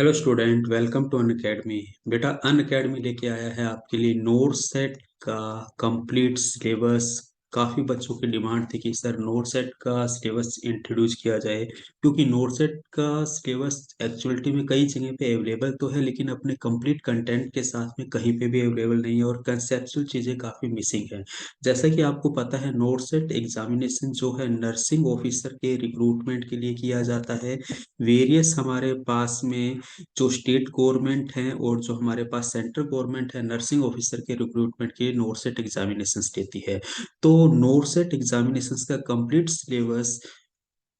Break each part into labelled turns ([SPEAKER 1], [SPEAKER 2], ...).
[SPEAKER 1] Hello student, welcome to Unacademy. बेटा, Unacademy लेके आया है आपके लिए नोट सेट का कंप्लीट सिलेबस। काफ़ी बच्चों की डिमांड थी कि सर नोट सेट का सिलेबस इंट्रोड्यूस किया जाए, क्योंकि नोट सेट का सिलेबस एक्चुअलिटी में कई जगह पे अवेलेबल तो है, लेकिन अपने कंप्लीट कंटेंट के साथ में कहीं पे भी अवेलेबल नहीं है और कंसेप्चुअल चीज़ें काफ़ी मिसिंग है। जैसा कि आपको पता है, नोट सेट एग्जामिनेशन जो है नर्सिंग ऑफिसर के रिक्रूटमेंट के लिए किया जाता है। वेरियस हमारे पास में जो स्टेट गवर्नमेंट है और जो हमारे पास सेंट्रल गवर्नमेंट है, नर्सिंग ऑफिसर के रिक्रूटमेंट के नोरसेट एग्जामिनेशंस देती है। तो नोरसेट एग्जामिनेशंस का कंप्लीट सिलेबस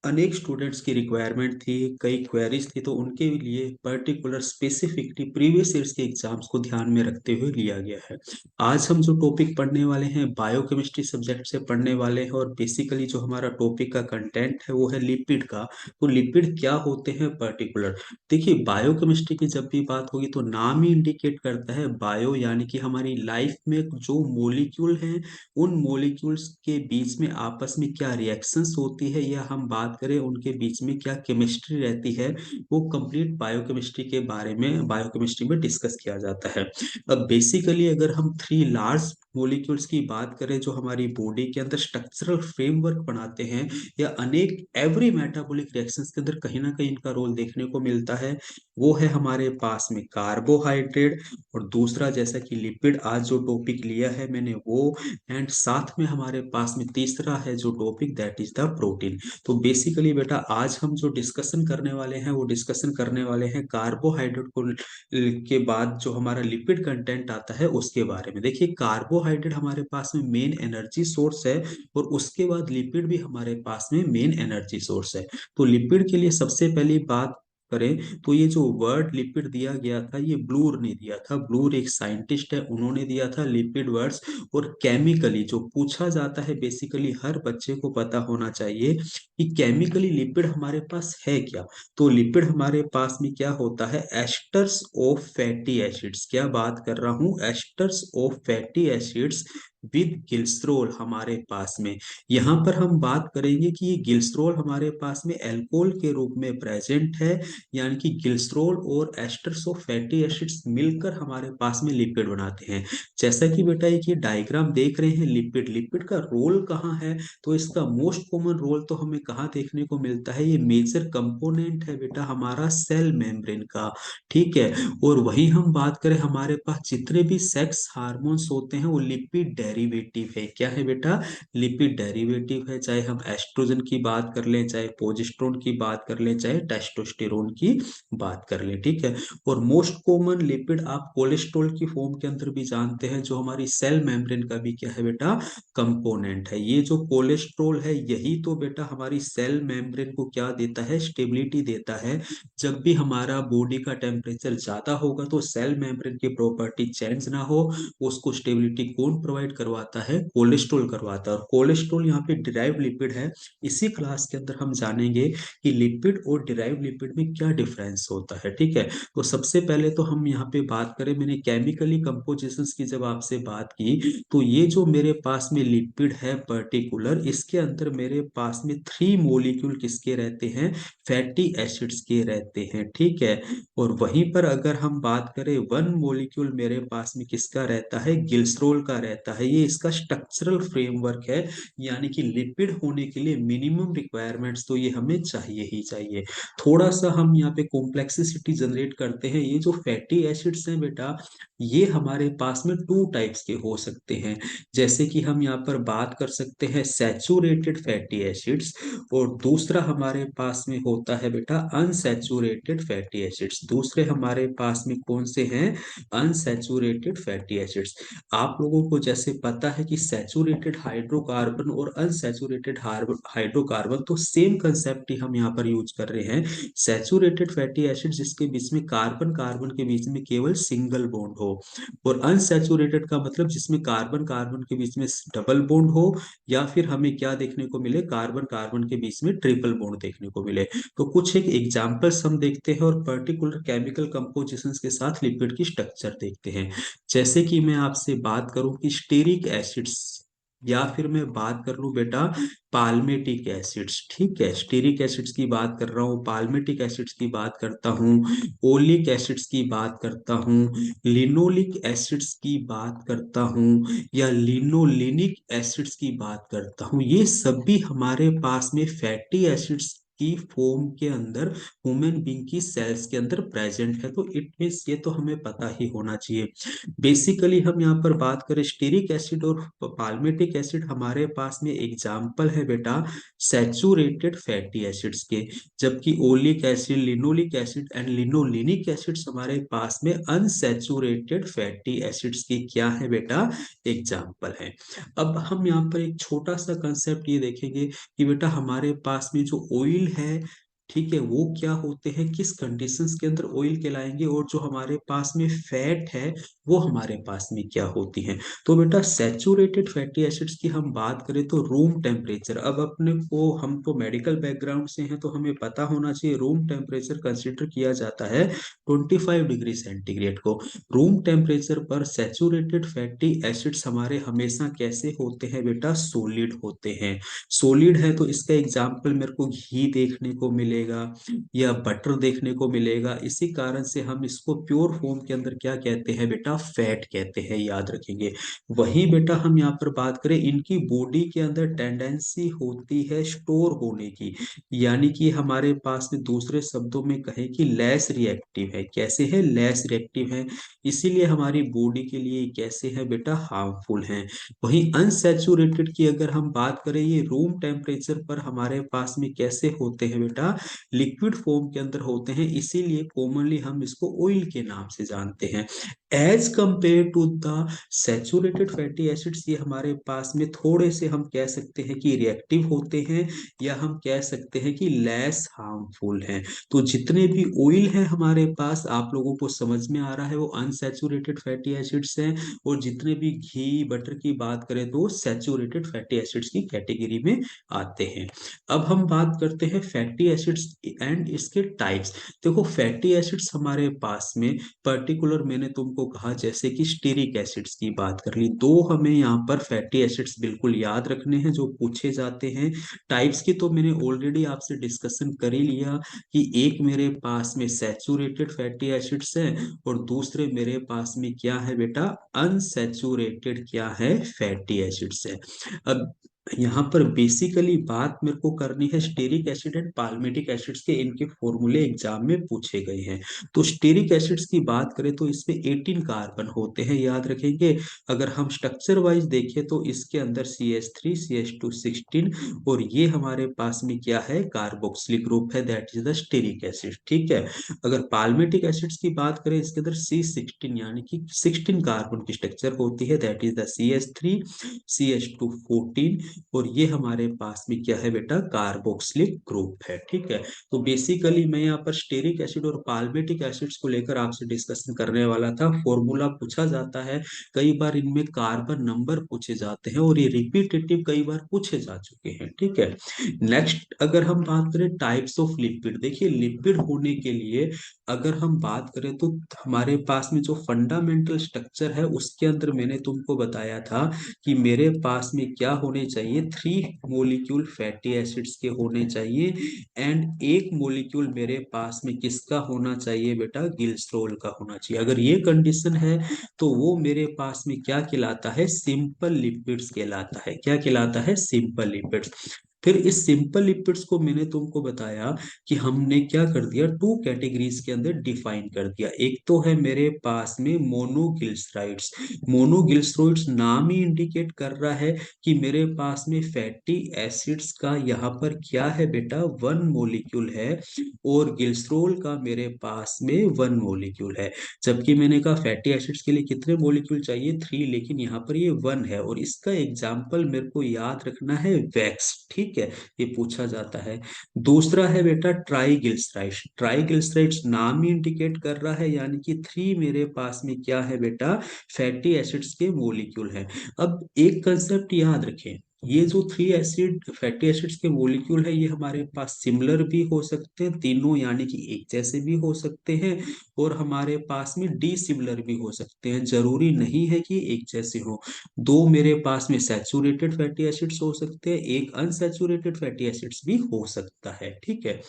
[SPEAKER 1] अनेक स्टूडेंट्स की रिक्वायरमेंट थी, कई क्वेरीज थी, तो उनके लिए पर्टिकुलर स्पेसिफिकली प्रीवियस ईयर्स के एग्जाम्स को ध्यान में रखते हुए लिया गया है। आज हम जो टॉपिक पढ़ने वाले हैं बायोकेमिस्ट्री सब्जेक्ट से पढ़ने वाले हैं, और बेसिकली जो हमारा टॉपिक का कंटेंट है वो है लिपिड का। तो लिपिड क्या होते हैं पर्टिकुलर। देखिए, बायोकेमिस्ट्री की जब भी बात होगी तो नाम ही इंडिकेट करता है बायो, यानी कि हमारी लाइफ में जो मोलिक्यूल हैं, उन मोलिक्यूल्स के बीच में आपस में क्या रिएक्शंस होती है, या हम बात करें उनके बीच में क्या केमिस्ट्री रहती है, वो कंप्लीट बायोकेमिस्ट्री के बारे में बायोकेमिस्ट्री में डिस्कस किया जाता है। अब बेसिकली अगर हम थ्री लार्ज मोलिक्यूल्स की बात करें जो हमारी बॉडी के अंदर स्ट्रक्चरल फ्रेमवर्क बनाते हैं, या अनेक एवरी मेटाबॉलिक रिएक्शंस के अंदर कहीं ना कहीं इनका रोल देखने को मिलता है, वो है हमारे पास में कार्बोहाइड्रेट, और दूसरा जैसा कि लिपिड आज जो टॉपिक लिया है मैंने वो, एंड साथ में हमारे पास में तीसरा है जो topic, that is the protein. तो बेसिकली बेटा, आज हम जो डिस्कशन करने वाले हैं वो डिस्कशन करने वाले हैं कार्बोहाइड्रेट को के बाद जो हमारा लिपिड कंटेंट आता है उसके बारे में। देखिए, कार्बोहाइड्रेट हमारे पास में मेन एनर्जी सोर्स है, और उसके बाद लिपिड भी हमारे पास में मेन एनर्जी सोर्स है। तो लिपिड के लिए सबसे पहली बात करें तो ये जो वर्ड लिपिड दिया गया था ये ब्लूर ने दिया था। ब्लूर एक साइंटिस्ट है, उन्होंने दिया था लिपिड वर्ड्स। और केमिकली जो पूछा जाता है, बेसिकली हर बच्चे को पता होना चाहिए कि केमिकली लिपिड हमारे पास है क्या। तो लिपिड हमारे पास में क्या होता है, एस्टर्स ऑफ फैटी एसिड्स। क्या बात कर रहा हूं, asters of fatty acids with glycerol हमारे पास में। यहाँ पर हम बात करेंगे कि ये ग्लिसरॉल हमारे पास में अल्कोहल के रूप में प्रेजेंट है, यानी कि ग्लिसरॉल और एस्टर्स ऑफ फैटी एसिड्स मिलकर हमारे पास में लिपिड बनाते हैं। जैसा कि बेटा एक ये डायग्राम देख रहे हैं, लिपिड लिपिड का रोल कहाँ है, तो इसका मोस्ट कॉमन रोल तो हमें कहाँ देखने को मिलता है, ये मेजर कंपोनेंट है बेटा हमारा सेल मेम्ब्रेन का। ठीक है। और वही हम बात करें, हमारे पास जितने भी सेक्स हार्मोन्स होते हैं वो लिपिड डेरिवेटिव है। क्या है बेटा, लिपिड डेरिवेटिव है। चाहे हम एस्ट्रोजन की बात कर लें, चाहे प्रोजेस्टेरोन की बात कर लें, चाहे टेस्टोस्टेरोन की बात कर लें। ठीक है। और मोस्ट कॉमन लिपिड आप कोलेस्ट्रॉल की फॉर्म के अंदर भी जानते हैं, जो हमारी सेल मेम्ब्रेन का भी क्या है बेटा, कंपोनेंट है। ये जो कोलेस्ट्रॉल है यही तो बेटा हमारी सेल मेम्ब्रेन को क्या देता है, स्टेबिलिटी देता है। जब भी हमारा बॉडी का टेम्परेचर ज्यादा होगा तो सेल मेम्ब्रेन की प्रॉपर्टी चेंज ना हो, उसको स्टेबिलिटी कौन प्रोवाइड करवाता है, कोलेस्ट्रॉल करवाता है। और कोलेस्ट्रॉल यहाँ पे डिराइव लिपिड है। इसी क्लास के अंदर हम जानेंगे कि लिपिड और डिराइव लिपिड में क्या डिफरेंस होता है। ठीक है। तो सबसे पहले तो हम यहाँ पे बात करें, मैंने केमिकली कंपोजिशंस की जब आपसे बात की, तो ये जो मेरे पास में लिपिड है पर्टिकुलर, इसके अंदर मेरे पास में थ्री मोलिक्यूल किसके रहते हैं, फैटी एसिड्स के रहते हैं। ठीक है। और वहीं पर अगर हम बात करें, वन मोलिक्यूल मेरे पास में किसका रहता है, ग्लिसरॉल का रहता है। ये इसका स्ट्रक्चरल फ्रेमवर्क है, यानी कि लिपिड होने के लिए मिनिमम रिक्वायरमेंट्स तो ये हमें चाहिए ही चाहिए। थोड़ा सा हम यहाँ पे कॉम्प्लेक्सिटी जनरेट करते हैं। ये जो फैटी एसिड्स हैं बेटा, ये हमारे पास में टू टाइप्स के हो सकते हैं। जैसे कि हम यहाँ पर बात कर सकते हैं सैचुरेटेड फैटी एसिड्स, और दूसरा हमारे पास में होता है बेटा अनसैचुरेटेड फैटी एसिड्स। दूसरे हमारे पास में कौन से हैं, अनसैचुरेटेड फैटी एसिड्स। आप लोगों को जैसे पता है कि सैचुरेटेड हाइड्रोकार्बन और अनसैचुरेटेड हाइड्रोकार्बन तो सेम कंसेप्ट ही हम यहाँ पर यूज कर रहे हैं। सैचुरेटेड फैटी एसिड जिसके बीच में कार्बन कार्बन के बीच में केवल सिंगल बॉन्ड हो, और अनसैचुरेटेड का मतलब जिसमें कार्बन कार्बन के बीच में डबल बॉन्ड हो, या फिर हमें क्या देखने को मिले, कार्बन कार्बन के बीच में ट्रिपल बॉन्ड देखने को मिले। तो कुछ एक एग्जांपल्स हम देखते हैं और पर्टिकुलर केमिकल कंपोजिशंस के साथ लिपिड की स्ट्रक्चर देखते हैं। जैसे कि मैं आपसे बात करूं कि स्टेरिक एसिड्स, या फिर मैं बात कर लूं बेटा पाल्मेटिक एसिड्स, ठीक है, स्टीरिक एसिड्स की बात कर रहा हूँ, पाल्मेटिक एसिड्स की बात करता हूँ, ओलिक एसिड्स की बात करता हूँ, लिनोलिक एसिड्स की बात करता हूँ, या लिनोलिनिक एसिड्स की बात करता हूँ, ये सभी हमारे पास में फैटी एसिड्स की फॉर्म के अंदर ह्यूमन बीइंग की सेल्स के अंदर प्रेजेंट है। तो इट मीन्स ये तो हमें पता ही होना चाहिए। बेसिकली हम यहाँ पर बात करें स्टीरिक एसिड और पाल्मेटिक एसिड, हमारे पास में एग्जाम्पल है बेटा सैचुरेटेड फैटी एसिड्स के, जबकि oleic acid, linoleic acid and linolenic acids हमारे पास में अनसैचुरेटेड फैटी एसिड्स की क्या है बेटा, एग्जाम्पल है। अब हम यहाँ पर एक छोटा सा कंसेप्ट ये देखेंगे कि बेटा हमारे पास में जो ऑयल है, ठीक है, वो क्या होते हैं, किस कंडीशंस के अंदर ऑयल कहलाएंगे, और जो हमारे पास में फैट है वो हमारे पास में क्या होती हैं। तो बेटा सैचुरेटेड फैटी एसिड्स की हम बात करें तो रूम टेम्परेचर, अब अपने को, हम तो मेडिकल बैकग्राउंड से हैं तो हमें पता होना चाहिए रूम टेम्परेचर कंसिडर किया जाता है 25 डिग्री सेंटीग्रेड को। रूम टेम्परेचर पर सैचुरेटेड फैटी एसिड्स हमारे हमेशा कैसे होते हैं बेटा, सोलिड होते हैं। सोलिड है तो इसका एग्जाम्पल मेरे को घी देखने को मिलेगा या बटर देखने को मिलेगा, इसी कारण से हम इसको प्योर फॉर्म के अंदर क्या कहते हैं बेटा, फैट कहते हैं, याद रखेंगे। वहीं बेटा हम यहाँ पर बात करें, इनकी बॉडी के अंदर टेंडेंसी होती है स्टोर होने की, यानी कि हमारे पास में दूसरे शब्दों में कहें कि लेस रिएक्टिव है। कैसे है, लेस रिएक्टिव है, इसीलिए हमारी बॉडी के लिए कैसे है बेटा, हार्मफुल है। वहीं अनसैचुरेटेड की अगर हम बात करें, ये रूम टेम्परेचर पर हमारे पास में कैसे होते हैं बेटा, लिक्विड फॉर्म के अंदर होते हैं, इसीलिए कॉमनली हम इसको ऑयल के नाम से जानते हैं। As compare to the saturated fatty acids, ये हमारे पास में थोड़े से हम कह सकते हैं कि रिएक्टिव होते हैं, या हम कह सकते हैं कि लेस हार्मफुल हैं। तो जितने भी ऑयल हैं हमारे पास, आप लोगों को समझ में आ रहा है, वो अनसैचुरेटेड फैटी एसिड्स हैं, और जितने भी घी बटर की बात करें तो सैचुरेटेड फैटी एसिड्स की कैटेगरी में आते हैं। अब हम बात करते हैं फैटी एसिड्स एंड इसके टाइप्स। देखो फैटी एसिड्स हमारे पास में पर्टिकुलर, मैंने तुमको कहा जैसे कि स्टीरिक एसिड्स की बात कर ली, दो हमें यहाँ पर फैटी एसिड्स बिल्कुल याद रखने हैं जो पूछे जाते हैं। टाइप्स की तो मैंने ऑलरेडी आपसे डिस्कशन कर ही लिया कि एक मेरे पास में सैचुरेटेड फैटी एसिड्स है, और दूसरे मेरे पास में क्या है बेटा, अनसैचुरेटेड क्या है, फैटी एसिड्स है। अब यहाँ पर बेसिकली बात मेरे को करनी है stearic acid and palmitic acids के, इनके फॉर्मूले एग्जाम में पूछे गए हैं। तो स्टेरिक एसिड्स की बात करें तो इसमें 18 कार्बन होते हैं, याद रखेंगे। अगर हम स्ट्रक्चर वाइज देखें तो इसके अंदर CH3 CH2 16, और ये हमारे पास में क्या है, कार्बोक्सिलिक ग्रुप है, that is the stearic acid, ठीक है। अगर पाल्मेटिक एसिड्स की बात करें, इसके अंदर C16 यानी कि 16 कार्बन की स्ट्रक्चर होती है, that is the CH3 CH2 14, और ये हमारे पास में क्या है बेटा, कार्बोक्सिलिक ग्रुप है, ठीक है। तो बेसिकली मैं यहाँ पर स्टेरिक एसिड और पाल्मेटिक एसिड्स को लेकर आपसे डिस्कशन करने वाला था। फॉर्मूला पूछा जाता है, कई बार इनमें कार्बन नंबर पूछे जाते हैं, और ये रिपीटेटिव कई बार पूछे जा चुके हैं, ठीक है। नेक्स्ट अगर हम बात करें टाइप्स ऑफ लिपिड, देखिए लिपिड होने के लिए अगर हम बात करें तो हमारे पास में जो फंडामेंटल स्ट्रक्चर है उसके अंदर मैंने तुमको बताया था कि मेरे पास में क्या होने चाहिए, 3 मॉलिक्यूल फैटी एसिड्स के होने चाहिए, एंड एक मॉलिक्यूल मेरे पास में किसका होना चाहिए बेटा, गिल्सरोल का होना चाहिए। अगर ये कंडीशन है तो वो मेरे पास में क्या कहलाता है, सिंपल लिपिड्स कहलाता है। क्या कहलाता है, सिंपल लिपिड्स। फिर इस सिंपल लिपिड्स को मैंने तुमको बताया कि हमने क्या कर दिया, टू कैटेगरीज के अंदर डिफाइन कर दिया। एक तो है मेरे पास में मोनोगिल्सराइड्स। मोनोगिल्सराइड्स नाम ही इंडिकेट कर रहा है कि मेरे पास में फैटी एसिड्स का यहाँ पर क्या है बेटा, 1 मॉलिक्यूल है, और गिल्सरोल का मेरे पास में 1 मॉलिक्यूल है। जबकि मैंने कहा फैटी एसिड्स के लिए कितने मॉलिक्यूल चाहिए, 3, लेकिन यहाँ पर ये 1 है, और इसका एग्जाम्पल मेरे को याद रखना है वैक्स, ठीक है, ये पूछा जाता है। दूसरा है बेटा ट्राईग्लिसराइड्स। ट्राईग्लिसराइड्स नाम ही इंडिकेट कर रहा है, यानी कि 3 मेरे पास में क्या है बेटा, फैटी एसिड्स के मॉलिक्यूल है। अब एक कंसेप्ट याद रखें, ये जो थ्री एसिड फैटी एसिड्स के मॉलिक्यूल है, ये हमारे पास सिमिलर भी हो सकते हैं तीनों, यानी कि एक जैसे भी हो सकते हैं, और हमारे पास में डी सिमिलर भी हो सकते हैं। जरूरी नहीं है कि एक जैसे हो। दो मेरे पास में सैचुरेटेड फैटी एसिड्स हो सकते हैं, एक अनसैचुरेटेड फैटी एसिड्स भी हो सकता है, ठीक है।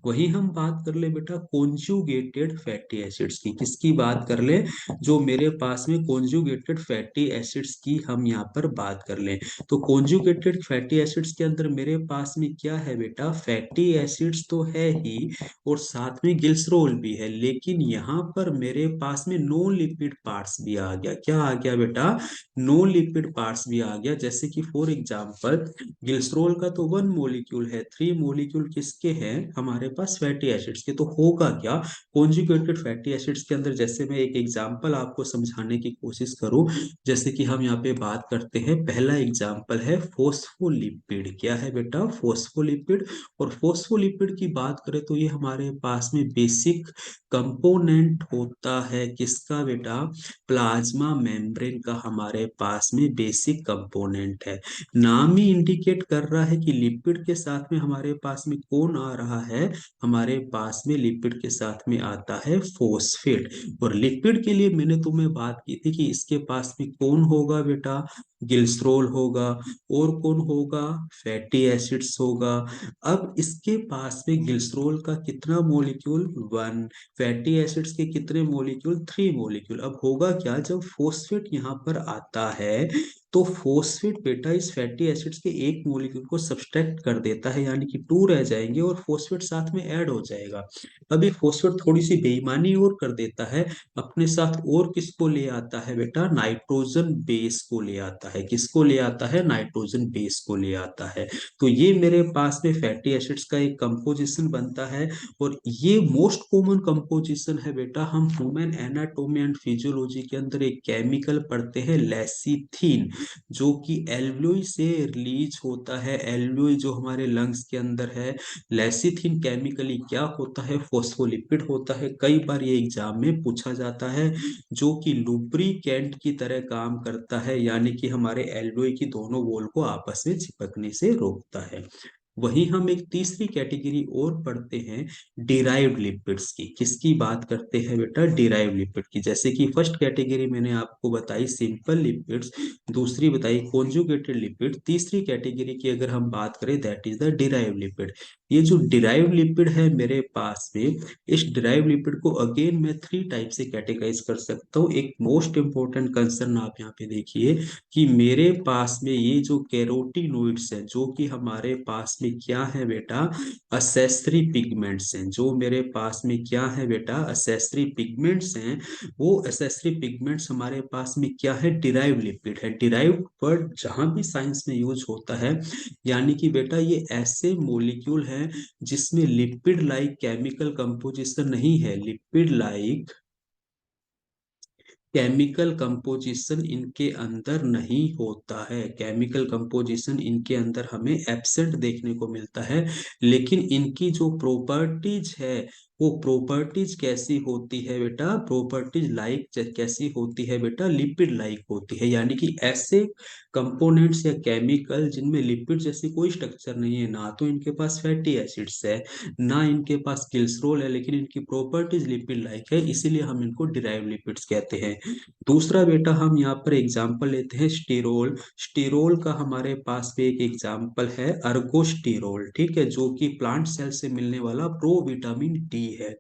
[SPEAKER 1] वही हम बात कर ले बेटा कॉन्जुगेटेड फैटी एसिड्स की। किसकी बात कर ले? जो मेरे पास में कॉन्जुगेटेड फैटी एसिड्स की हम यहाँ पर बात कर लें, तो कॉन्जुगेटेड फैटी एसिड्स के अंदर मेरे पास में क्या है बेटा, फैटी एसिड्स तो है ही, और साथ में ग्लिसरॉल भी है, लेकिन यहाँ पर मेरे पास में नॉन लिपिड पार्ट्स भी आ गया। क्या आ गया बेटा? नॉन लिपिड पार्ट्स भी आ गया। जैसे कि फॉर एग्जांपल ग्लिसरॉल का तो वन मॉलिक्यूल है, थ्री मॉलिक्यूल किसके हैं हमारे पास, फैटी एसिड्स के। तो होगा क्या कॉन्जुगेटेड फैटी एसिड्स के अंदर, जैसे मैं एक एग्जांपल आपको समझाने की कोशिश करूं, जैसे कि हम यहाँ पे बात करते हैं, पहला एग्जांपल है फोस्फोलिपिड। क्या है बेटा? फोस्फोलिपिड। और फोस्फोलिपिड की बात करें तो ये हमारे पास में बेसिक कंपोनेंट होता है किसका बेटा, प्लाज्मा मेम्ब्रेन का हमारे पास में बेसिक कंपोनेंट है। नाम ही इंडिकेट कर रहा है कि लिपिड के साथ में हमारे पास में कौन आ रहा है, हमारे पास में लिपिड के साथ में आता है फोस्फेट। और लिपिड के लिए मैंने तुम्हें बात की थी कि इसके पास में कौन होगा बेटा, ग्लिसरॉल होगा, और कौन होगा, फैटी एसिड्स होगा। अब इसके पास में ग्लिसरॉल का कितना मॉलिक्यूल, वन, फैटी एसिड्स के कितने मॉलिक्यूल, थ्री मॉलिक्यूल। अब होगा क्या, जब फोस्फेट यहाँ पर आता है, तो फोस्फेट बेटा इस फैटी एसिड्स के एक मॉलिक्यूल को सब्सट्रैक्ट कर देता है, यानी कि टू रह जाएंगे और फोस्फेट साथ में ऐड हो जाएगा। अभी फोस्फेट थोड़ी सी बेईमानी और कर देता है, अपने साथ और किसको ले आता है बेटा, नाइट्रोजन बेस को ले आता है। किसको ले आता है? नाइट्रोजन बेस को ले आता है। तो ये मेरे पास में फैटी एसिड्स का एक कंपोजिशन बनता है, और ये मोस्ट कॉमन कंपोजिशन है बेटा। हम ह्यूमन एनाटोमी एंड फिजियोलॉजी के अंदर एक केमिकल पढ़ते हैं लेसिथिन, जो कि एल्वियोई से रिलीज होता है। एल्वियोई जो हमारे लंग्स के अंदर है, लेसिथिन केमिकली क्या होता है, फोस्फोलिपिड होता है। कई बार ये एग्जाम में पूछा जाता है, जो कि लुब्रिकेंट की तरह काम करता है, यानी कि हमारे एल्वियोई की दोनों वॉल को आपस में चिपकने से रोकता है। वहीं हम एक तीसरी कैटेगरी और पढ़ते हैं, डिराइव्ड लिपिड्स की। किसकी बात करते हैं बेटा? डिराइव्ड लिपिड की। जैसे कि फर्स्ट कैटेगरी मैंने आपको बताई सिंपल लिपिड्स, दूसरी बताई कॉन्जुगेटेड लिपिड, तीसरी कैटेगरी की अगर हम बात करें that is the derived lipid. ये जो डिराइव्ड लिपिड है मेरे पास में, इस डिराइव्ड लिपिड को अगेन मैं थ्री टाइप से कैटेगराइज कर सकता हूँ। एक मोस्ट इंपॉर्टेंट कंसर्न आप यहाँ पे देखिए, कि मेरे पास में ये जो कैरोटीनोइड्स हैं, जो कि हमारे पास में क्या है बेटा, असेसरी पिगमेंट्स हैं। जो मेरे पास में क्या है बेटा, असेसरी पिगमेंट्स हैं। वो असेसरी पिगमेंट्स हमारे पास में क्या है, डिराइव्ड लिपिड है। डिराइव्ड वर्ड जहां भी साइंस में यूज होता है, यानी कि बेटा ये ऐसे मॉलिक्यूल हैं जिसमें लिपिड लाइक केमिकल कंपोजिशन नहीं है, लिपिड लाइक केमिकल कंपोजिशन इनके अंदर नहीं होता है। केमिकल कंपोजिशन इनके अंदर हमें एब्सेंट देखने को मिलता है, लेकिन इनकी जो प्रॉपर्टीज है, वो प्रॉपर्टीज कैसी होती है बेटा, प्रॉपर्टीज लाइक कैसी होती है बेटा, लिपिड लाइक होती है। यानी कि ऐसे कंपोनेंट्स या केमिकल जिनमें लिपिड जैसी कोई स्ट्रक्चर नहीं है, ना तो इनके पास फैटी एसिड्स है, ना इनके पास ग्लिसरॉल है, लेकिन इनकी प्रॉपर्टीज लिपिड लाइक है, इसीलिए हम इनको डिराइव लिपिड्स कहते हैं। दूसरा बेटा हम यहाँ पर एग्जाम्पल लेते हैं स्टीरोल। स्टीरोल का हमारे पास भी एक एग्जाम्पल है अर्गोस्टीरोल, ठीक है, जो कि प्लांट सेल से मिलने वाला प्रो विटामिन डी है।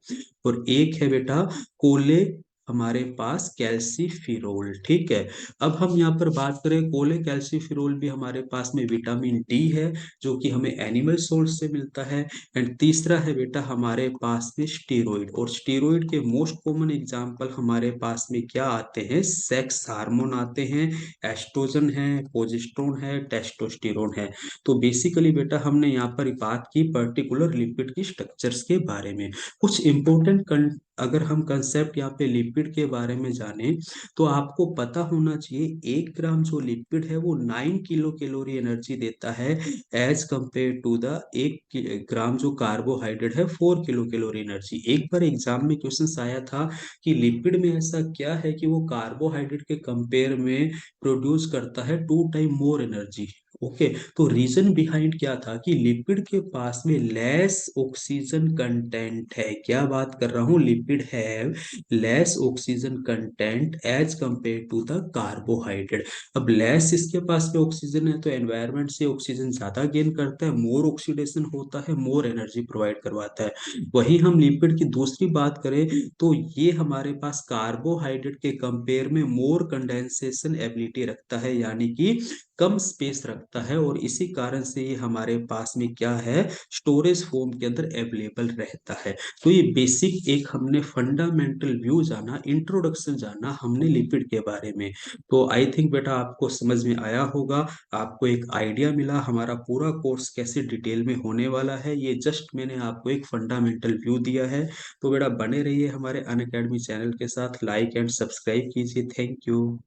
[SPEAKER 1] और एक है बेटा कोले, हमारे पास कैल्सीफिरोल, ठीक है। अब हम यहाँ पर बात करें, कोले कैल्सीफिरोल भी हमारे पास में विटामिन डी है, जो कि हमें एनिमल सोर्स से मिलता है। एंड तीसरा है बेटा हमारे पास में स्टीरोइड। और स्टीरोइड के मोस्ट कॉमन एग्जांपल हमारे पास में क्या आते हैं, सेक्स हार्मोन आते हैं, एस्ट्रोजन है, प्रोजेस्टेरोन है, टेस्टोस्टेरोन है। तो बेसिकली बेटा हमने यहाँ पर बात की पर्टिकुलर लिपिड की स्ट्रक्चर्स के बारे में। कुछ इंपॉर्टेंट अगर हम कंसेप्ट यहाँ पे लिपिड के बारे में जाने, तो आपको पता होना चाहिए 1 ग्राम जो लिपिड है वो 9 किलो कैलोरी एनर्जी देता है, एज कंपेयर टू द 1 ग्राम जो कार्बोहाइड्रेट है 4 किलो कैलोरी एनर्जी। एक बार एग्जाम में क्वेश्चन आया था कि लिपिड में ऐसा क्या है कि वो कार्बोहाइड्रेट के कंपेयर में प्रोड्यूस करता है 2 टाइम मोर एनर्जी। ओके। तो रीजन बिहाइंड क्या था कि लिपिड के पास में लेस ऑक्सीजन कंटेंट है। क्या बात कर रहा हूँ, lipid have less oxygen content as compare to the carbohydrate. अब लेस इसके पास में ऑक्सीजन है तो एनवायरनमेंट से ऑक्सीजन ज्यादा गेन करता है, मोर ऑक्सीडेशन होता है, मोर एनर्जी प्रोवाइड करवाता है। वही हम लिपिड की दूसरी बात करें तो ये हमारे पास कार्बोहाइड्रेट के कंपेयर में मोर कंडेंसेशन एबिलिटी रखता है, यानी कि कम स्पेस रखता है, और इसी कारण से ये हमारे पास में क्या है, स्टोरेज फॉर्म के अंदर अवेलेबल रहता है। तो ये बेसिक एक हमने फंडामेंटल व्यू जाना, इंट्रोडक्शन जाना हमने लिपिड के बारे में। तो आई थिंक बेटा आपको समझ में आया होगा, आपको एक आइडिया मिला हमारा पूरा कोर्स कैसे डिटेल में होने वाला है। ये जस्ट मैंने आपको एक फंडामेंटल व्यू दिया है। तो बेटा बने रहिए हमारे अनअकैडमी चैनल के साथ, लाइक एंड सब्सक्राइब कीजिए। Thank you.